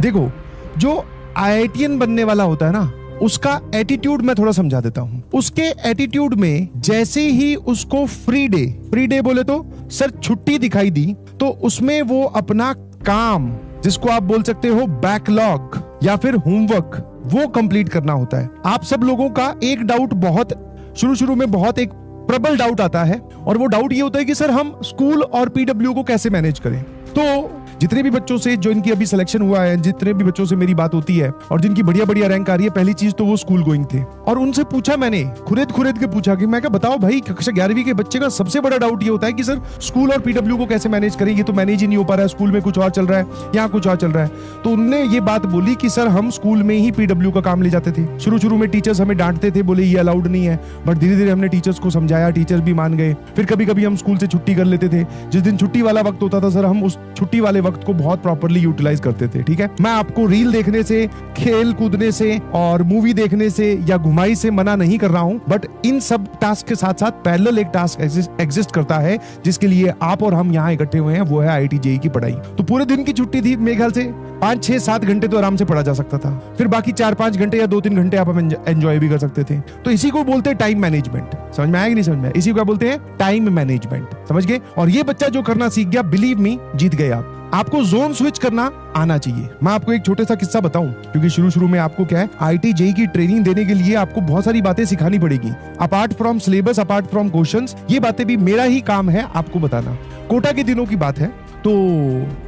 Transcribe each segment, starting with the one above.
देखो, जो IITian बनने वाला होता है ना, उसका एटीट्यूड मैं थोड़ा समझा देता हूं। उसके एटीट्यूड में जैसे ही उसको फ्री डे बोले तो सर छुट्टी दिखाई दी, तो उसमें वो अपना काम, जिसको आप बोल सकते हो बैकलॉग या फिर होमवर्क, वो कंप्लीट करना होता है। आप सब लोगों का एक डाउट बहुत शुरू में बहुत एक प्रबल डाउट आता है, और वो डाउट ये होता है कि सर हम स्कूल और PW को कैसे मैनेज करें। तो जितने भी बच्चों से जो इनकी अभी सिलेक्शन हुआ है, जितने भी बच्चों से मेरी बात होती है और जिनकी बढ़िया रैंक आ रही है, पहली चीज तो वो स्कूल गोइंग थे। और उनसे पूछा मैंने, खुरेद के पूछा कि मैं क्या बताओ भाई, कक्षा 11वीं के बच्चे का सबसे बड़ा डाउट ये होता है कि सर स्कूल और PW को कैसे मैनेज करें, ये तो मैनेज ही नहीं हो पा रहा है, स्कूल में कुछ और चल रहा है, यहाँ कुछ और चल रहा है। तो उनने ये बात बोली कि सर हम स्कूल में ही PW का काम ले जाते थे। शुरू में टीचर्स हमें डांटते थे, बोले ये अलाउड नहीं है, बट धीरे हमने टीचर्स को समझाया, टीचर्स भी मान गए। फिर कभी हम स्कूल से छुट्टी कर लेते थे। जिस दिन छुट्टी वाला वक्त होता था सर, हम उस छुट्टी वाले वक्त को बहुत प्रॉपरली यूटिलाइज करते थे। ठीक है, मैं आपको रील देखने से, खेल कूदने से और मूवी देखने से या घुमाई से मना नहीं कर रहा हूं, बट इन सब टास्क के साथ साथ पैरेलल एक टास्क एग्जिस्ट करता है जिसके लिए आप और हम यहाँ इकट्ठे हुए हैं, वो है IIT JEE की पढ़ाई। तो पूरे दिन की छुट्टी थी, मेरे ख्याल से 5, 6, 7 घंटे तो आराम से पढ़ा जा सकता था। फिर बाकी 4-5 घंटे या 2-3 घंटे आप एंजॉय भी कर सकते थे। तो इसी को बोलते हैं टाइम मैनेजमेंट। समझ में आया कि नहीं समझ में? इसी को क्या बोलते हैं? Time management. समझ गए? और ये बच्चा जो करना सीख गया, बिलीव मी, जीत गए आप। आपको जोन स्विच करना आना चाहिए। मैं आपको एक छोटा सा किस्सा बताऊं, क्योंकि शुरू में आपको क्या है, IIT JEE की ट्रेनिंग देने के लिए आपको बहुत सारी बातें सिखानी पड़ेगी। Apart from syllabus, apart from questions, ये बातें भी मेरा ही काम है आपको बताना। कोटा के दिनों की बात है, तो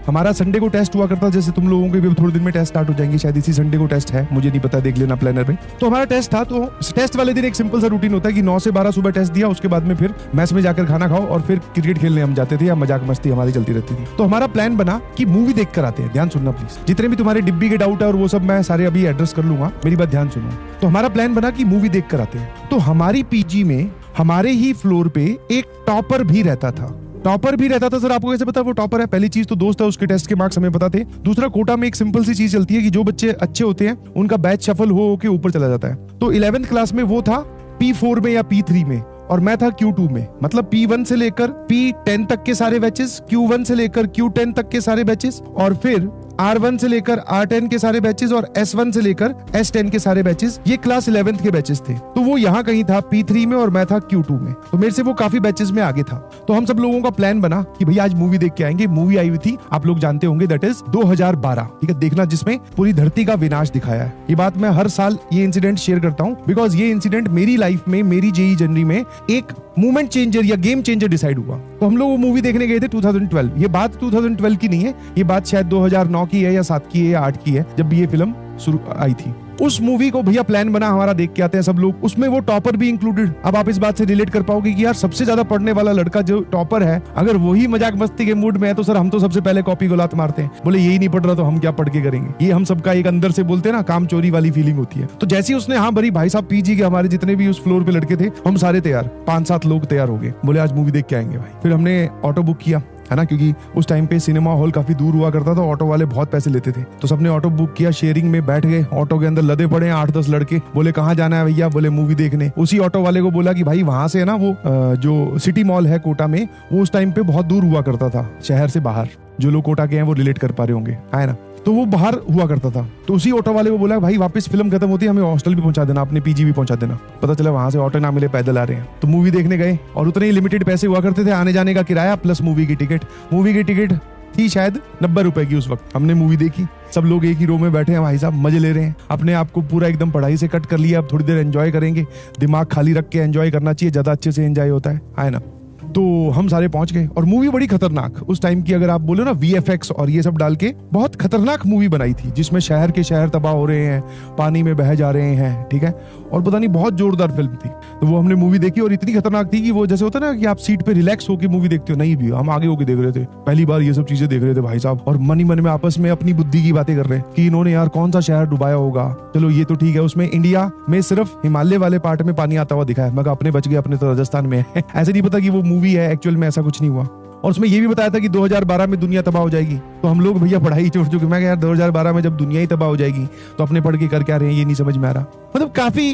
हमारा संडे को टेस्ट हुआ करता, जैसे तुम लोगों के भी थोड़े दिन में टेस्ट स्टार्ट हो जाएंगे, शायद इसी संडे को टेस्ट है, मुझे नहीं पता, देख लेना प्लानर में। तो हमारा टेस्ट था, तो टेस्ट वाले दिन एक सिंपल सा रूटीन होता है कि 9 से 12 सुबह टेस्ट दिया, उसके बाद में फिर मैस में जाकर खाना खाओ और फिर क्रिकेट खेलने हम जाते थे, या मजाक मस्ती हमारी चलती रहती थी। तो हमारा प्लान बना कि मूवी देख कर आते हैं। ध्यान सुनना प्लीज, जितने भी तुम्हारे डिब्बी के डाउट है और वो सब मैं सारे अभी एड्रेस कर लूंगा, मेरी बात ध्यान सुनो। तो हमारा प्लान बना कि मूवी देख कर आते हैं। तो हमारी PG में हमारे ही फ्लोर पे एक टॉपर भी रहता था। सर आपको कैसे पता वो टॉपर है? पहली चीज तो दोस्त है, उसके टेस्ट के मार्क्स हमें पता थे। दूसरा, कोटा में एक सिंपल सी चीज चलती है कि जो बच्चे अच्छे होते हैं उनका बैच शफल हो के ऊपर चला जाता है। तो 11th क्लास में वो था P4 में या P3 में, और मैं था Q2 में। मतलब P1 से लेकर P10 तक के सारे बैचेस, Q1 से लेकर Q10 तक के सारे बैचेस, और फिर R1 से लेकर R10 के सारे बैचेस, और S1 से लेकर S10 के सारे बैचेस। ये क्लास 11th के बैचेस थे। तो वो यहाँ कहीं था P3 में और मैं था Q2 में। तो मेरे से वो काफी बैचेस में आगे था। तो हम सब लोगों का प्लान बना कि भैया आज मूवी देख के आएंगे। मूवी आई हुई थी, आप लोग जानते होंगे, दैट इज 2012। ठीक है, देखना, जिसमें पूरी धरती का विनाश दिखाया है। ये बात मैं हर साल ये इंसिडेंट शेयर करता हूँ, बिकॉज ये इंसिडेंट मेरी लाइफ में, मेरी JEE जर्नी में एक मूवमेंट चेंजर या गेम चेंजर डिसाइड हुआ। तो हम लोग वो मूवी देखने गए थे 2012। ये बात 2012 की नहीं है, ये बात शायद 2009 की है या 7 की है या 8 की है, जब ये फिल्म शुरू आई थी। उस मूवी को भैया प्लान बना हमारा, देख के आते हैं सब लोग। उसमें वो टॉपर भी इंक्लूडेड। अब आप इस बात से रिलेट कर पाओगे कि यार सबसे ज्यादा पढ़ने वाला लड़का जो टॉपर है, अगर वही मजाक मस्ती के मूड में है, तो सर हम तो सबसे पहले कॉपी को लात मारते हैं। बोले यही नहीं पढ़ रहा तो हम क्या पढ़ के करेंगे। ये हम सबका एक अंदर से बोलते हैं ना, काम चोरी वाली फीलिंग होती है। तो जैसे ही उसने हाँ भरी, भाई साहब PG के हमारे जितने भी उस फ्लोर पे लड़के थे, हम सारे तैयार, 5-7 लोग तैयार हो गए। बोले आज मूवी देख के आएंगे भाई। फिर हमने ऑटो बुक किया, है ना, क्योंकि उस टाइम पे सिनेमा हॉल काफी दूर हुआ करता था, ऑटो वाले बहुत पैसे लेते थे। तो सबने ऑटो बुक किया, शेयरिंग में बैठ गए, ऑटो के अंदर लदे पड़े 8-10 लड़के। बोले कहाँ जाना है भैया? बोले मूवी देखने। उसी ऑटो वाले को बोला कि भाई वहां से है ना, वो जो सिटी मॉल है कोटा में, वो उस टाइम पे बहुत दूर हुआ करता था, शहर से बाहर। जो लोग कोटा के हैं वो रिलेट कर पा रहे होंगे, है ना। तो वो बाहर हुआ करता था। तो उसी ऑटो वाले को बोला भाई वापस फिल्म खत्म होती है, हमें हॉस्टल भी पहुंचा देना, अपने PG भी पहुंचा देना। पता चला वहां से ऑटो ना मिले, पैदल आ रहे हैं। तो मूवी देखने गए, और उतने ही लिमिटेड पैसे हुआ करते थे, आने जाने का किराया प्लस मूवी की टिकट। मूवी की टिकट थी शायद 90 रुपए की उस वक्त। हमने मूवी देखी, सब लोग एक ही रो में बैठे हैं, भाई साहब मजे ले रहे हैं। अपने आप को पूरा एकदम पढ़ाई से कट कर लिया, अब थोड़ी देर एंजॉय करेंगे। दिमाग खाली रख के एंजॉय करना चाहिए, ज्यादा अच्छे से एंजॉय होता है ना। तो हम सारे पहुंच गए, और मूवी बड़ी खतरनाक उस टाइम की, अगर आप बोलो ना, VFX और ये सब डाल के बहुत खतरनाक मूवी बनाई थी, जिसमें शहर के शहर तबाह हो रहे हैं, पानी में बह जा रहे हैं। ठीक है, और पता नहीं बहुत जोरदार फिल्म थी। तो वो हमने मूवी देखी, और इतनी खतरनाक थी कि वो जैसे होता है ना कि आप सीट पे रिलैक्स होकर मूवी देखते हो, नहीं भी हम आगे होके देख रहे थे, पहली बार ये सब चीजें देख रहे थे भाई साहब। और मन ही मन में आपस में अपनी बुद्धि की बातें कर रहे हैं कि इन्होंने यार कौन सा शहर डुबाया होगा। चलो ये तो ठीक है, उसमें इंडिया में सिर्फ हिमालय वाले पार्ट में पानी आता हुआ दिखा है, मगर अपने बच गए, अपने तो राजस्थान में है। ऐसे नहीं पता कि वो मूवी है, एक्चुअल में ऐसा कुछ नहीं हुआ। और उसमें ये भी बताया था कि 2012 में दुनिया तबाह हो जाएगी। तो हम लोग भैया पढ़ाई छोड़ चुके। मैं यार 2012 में जब दुनिया ही तबाह हो जाएगी तो अपने पढ़ के कर क्या रहे हैं, ये नहीं समझ में आ रहा। मतलब काफी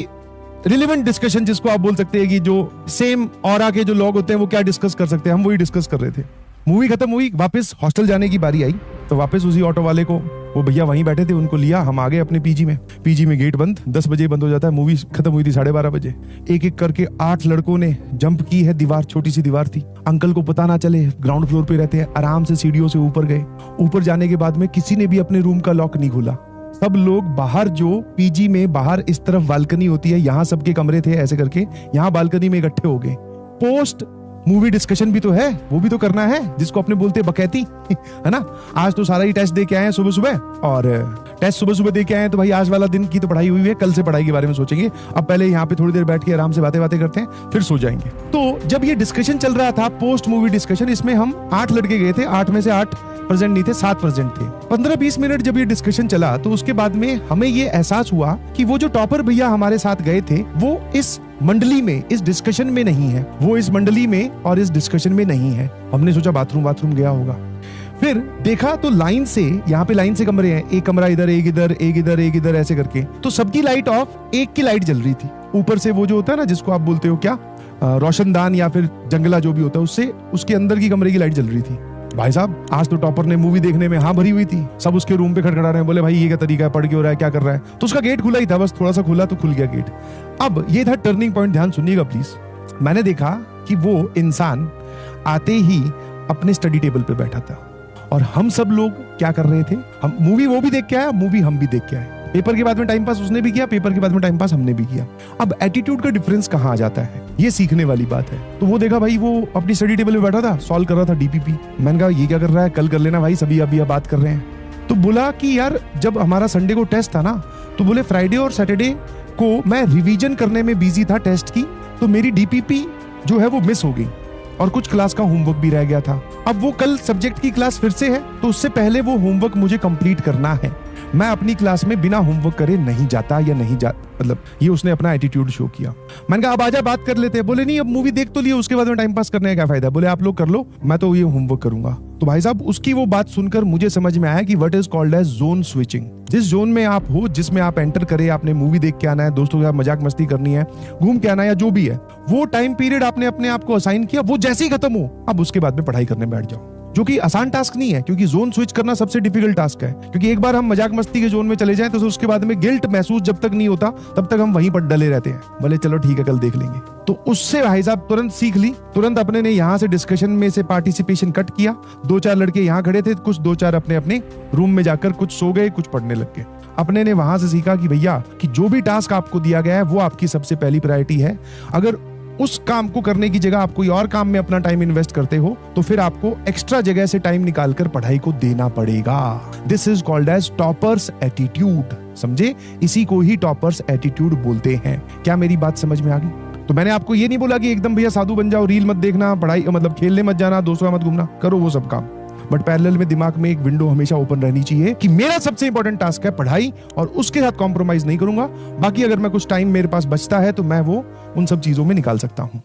रिलेवेंट डिस्कशन जिसको आप बोल सकते हैं कि जो सेम ऑरा के जो लोग होते हैं वो क्या डिस्कस कर सकते हैं, हम वही डिस्कस कर रहे थे। मूवी खत्म हुई, वापस हॉस्टल जाने की बारी आई। तो वापस उसी ऑटो वाले को वो भैया वहीं बैठे थे, उनको लिया, हम आ गए अपने पीजी में गेट बंद, 10 बजे बंद हो जाता है, मूवी खत्म हुई थी 12:30 बजे। एक एक करके 8 लड़कों ने जंप की है दीवार, छोटी सी दीवार थी, अंकल को पता ना चले, ग्राउंड फ्लोर पे रहते हैं, आराम से सीढ़ियों से ऊपर गए। ऊपर जाने के बाद में किसी ने भी अपने रूम का लॉक नहीं खोला, सब लोग बाहर, जो पीजी में बाहर इस तरफ बालकनी होती है, यहाँ सबके कमरे थे ऐसे करके, यहाँ बालकनी में इकट्ठे हो गए। पोस्ट मूवी डिस्कशन भी तो है, वो भी तो करना है, जिसको अपने बोलते हैं बकैती, है ना। आज तो सारा ही टेस्ट दे के आए हैं सुबह सुबह, और टेस्ट सुबह सुबह दे के आए हैं, तो भाई आज वाला दिन की तो पढ़ाई हुई है, कल से पढ़ाई के बारे में सोचेंगे। अब पहले यहाँ पे थोड़ी देर बैठ के आराम से बातें करते हैं, फिर सो जाएंगे। तो जब ये डिस्कशन चल रहा था, पोस्ट मूवी डिस्कशन, इसमें हम 8 लड़के गए थे, 8 में से 8 प्रेजेंट नहीं थे, 7 प्रेजेंट थे। 15-20 मिनट जब ये डिस्कशन चला, तो उसके बाद में हमें ये एहसास हुआ कि वो जो टॉपर भैया हमारे साथ गए थे, वो इस मंडली में, इस डिस्कशन में नहीं है, वो इस मंडली में और इस डिस्कशन में नहीं है। हमने सोचा बाथरूम गया होगा, फिर देखा तो लाइन से, यहाँ पे लाइन से कमरे हैं, एक कमरा इधर, एक इधर, एक इधर, एक इधर, ऐसे करके, तो सबकी लाइट ऑफ, एक की लाइट जल रही थी। ऊपर से वो जो होता है ना, जिसको आप बोलते हो क्या, रोशनदान या फिर जंगला जो भी होता है, उससे उसके अंदर की कमरे की लाइट जल रही थी। भाई साहब, आज तो टॉपर ने मूवी देखने में हाँ भरी हुई थी, सब उसके रूम पे खड़खड़ा रहे हैं, बोले भाई ये क्या तरीका है, पढ़ क्यों रहा है, क्या कर रहा है। तो उसका गेट खुला ही था, बस थोड़ा सा खुला तो खुल गया गेट। अब ये था टर्निंग पॉइंट, ध्यान सुनिएगा प्लीज। मैंने देखा कि वो इंसान आते ही अपने स्टडी टेबल पे बैठा था, और हम सब लोग क्या कर रहे थे, हम मूवी वो भी देख के आया, मूवी हम भी देख के आए। पेपर के बाद में टाइम पास उसने भी किया, पेपर के बाद में टाइम पास हमने भी किया। अब एटीट्यूड का डिफरेंस कहाँ आ जाता है, ये सीखने वाली बात है। तो वो देखा भाई, वो अपनी स्टडी टेबल पे बैठा था, सॉल्व कर रहा था डीपीपी। मैंने कहा ये क्या कर रहा है, कल कर लेना भाई, सभी अभी बात कर रहे हैं। तो बोला कि यार, जब हमारा संडे को टेस्ट था ना, तो बोले फ्राइडे और सैटरडे को मैं रिवीजन करने में बिजी था टेस्ट की, तो मेरी डीपीपी जो है वो मिस हो गई, और कुछ क्लास का होमवर्क भी रह गया था। अब वो कल सब्जेक्ट की क्लास फिर से है, तो उससे पहले वो होमवर्क मुझे कंप्लीट करना है। मैं अपनी क्लास में बिना होमवर्क करे नहीं जाता, या नहीं जा, मतलब ये उसने अपना एटीट्यूड शो किया। मैंने कहा अब आजा बात कर लेते हैं। बोले नहीं, अब मूवी देख तो लिए, उसके बाद में टाइम पास करने का क्या फायदा। बोले आप लोग कर लो, मैं तो ये होमवर्क करूंगा। तो भाई साहब, उसकी वो बात सुनकर मुझे समझ में आया कि what is called as zone switching. जिस जोन में आप हो, जिसमें आप एंटर करे, आपने मूवी देख के आना है, दोस्तों के साथ मजाक मस्ती करनी है, घूम के आना है, या जो भी है, वो टाइम पीरियड आपने अपने आप को असाइन किया, वो जैसे ही खत्म हो, अब उसके बाद में पढ़ाई करने बैठ जाओ, जो कि आसान टास्क नहीं है, क्योंकि जोन स्विच करना सबसे डिफिकल्ट टास्क है। क्योंकि एक बार हम मजाक मस्ती के जोन में चले जाएं, तो उसके बाद में गिल्ट महसूस जब तक नहीं होता, तब तक हम वहीं पर डले रहते हैं। बोले चलो ठीक है, कल देख लेंगे। तो उससे भाई साहब तुरंत सीख ली, तुरंत अपने ने यहाँ से डिस्कशन में से पार्टिसिपेशन कट किया। 2-4 लड़के यहाँ खड़े थे, कुछ 2-4 अपने अपने रूम में जाकर कुछ सो गए, कुछ पढ़ने लग गए। अपने ने वहां से सीखा कि भैया, कि जो भी टास्क आपको दिया गया है वो आपकी सबसे पहली प्रायोरिटी है। अगर उस काम को करने की जगह आप कोई और काम में अपना टाइम इन्वेस्ट करते हो, तो फिर आपको एक्स्ट्रा जगह से टाइम निकालकर पढ़ाई को देना पड़ेगा। This is called as toppers attitude. समझे, इसी को ही टॉपर्स एटीट्यूड बोलते हैं। क्या मेरी बात समझ में आ गई? तो मैंने आपको ये नहीं बोला कि एकदम भैया साधु बन जाओ, रील मत देखना, पढ़ाई मतलब खेलने मत जाना, दोस्तों मत घूमना, करो वो सब काम, बट पैरेलल में दिमाग में एक विंडो हमेशा ओपन रहनी चाहिए कि मेरा सबसे इंपॉर्टेंट टास्क है पढ़ाई, और उसके साथ कॉम्प्रोमाइज नहीं करूंगा। बाकी अगर मैं कुछ टाइम मेरे पास बचता है, तो मैं वो उन सब चीजों में निकाल सकता हूं।